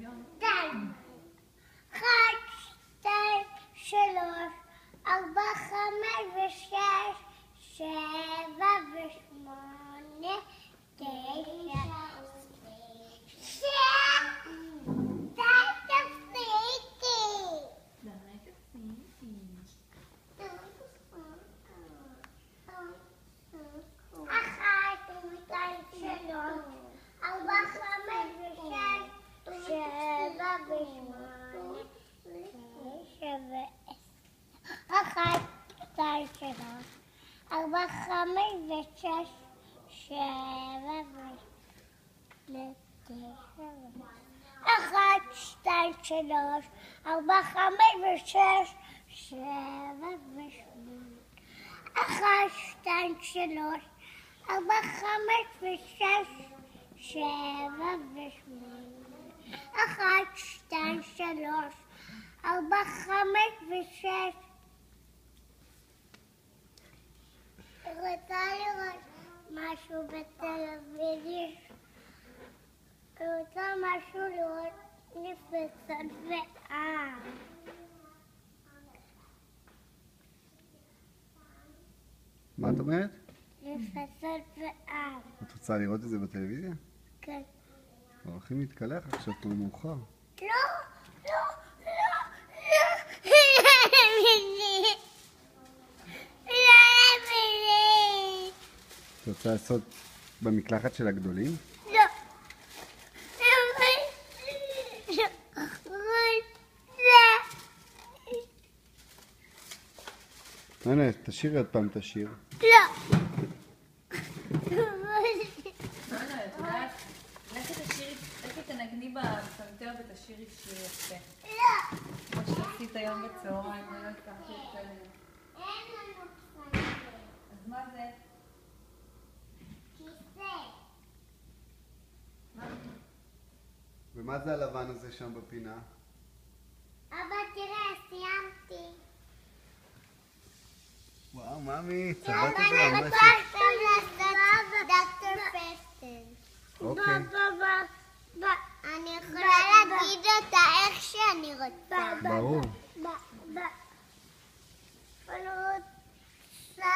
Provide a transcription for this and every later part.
2. 1, 2, 3, 4, 5 ו-6, 7 ו-8, 9, 10. די תפסיקי. אחת, שתיים, שלוש, 4, 5 ו-6, 7 ו-8, 9 ו-10. 1, 2, 3, 4, 5 ו-6, 7 ו-8, 9 ו-10. 1, 2, 3, 4, 5 ו-6, 7 ו-8. 1, 2, 3, 4, 5 ו-6, 7 ו-8. 1, 2, 3, 4, 5 ו-6. רוצה לראות משהו בטלוויזיה? רוצה משהו לראות נפסות ועם. מה את אומרת? נפסות ועם. את רוצה לראות את זה בטלוויזיה? כן. הולכים להתקלח עכשיו, כבר מאוחר. לא, לא, לא, לא. את רוצה לעשות במקלחת של הגדולים? לא. הנה, תשאירי עוד פעם את השיר. לא. לכי תנגני בפסנתר ותשאירי שיר יפה. לא. כמו שעשית היום בצהריים, ולא הצלחתי לצלם. אין לנו פסנתר. אז מה זה? כיסא. ומה זה הלבן הזה שם בפינה? אבא, תראה, סיימתי. וואו, מאמי, צבעת אבא, את זה אני ממש. רוצה לעשות דוקטור פסטן. אוקיי. אני יכולה להגיד אותה איך שאני רוצה. ברור. אני רוצה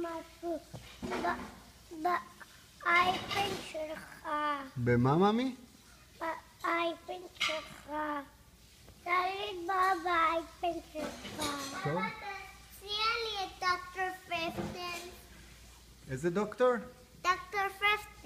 משהו באייפן שלך. במה, מאמי? באייפן שלך. תגיד מה באייפן שלך. טוב. תציע לי את דוקטור פסטן. איזה דוקטור? דוקטור פסטן.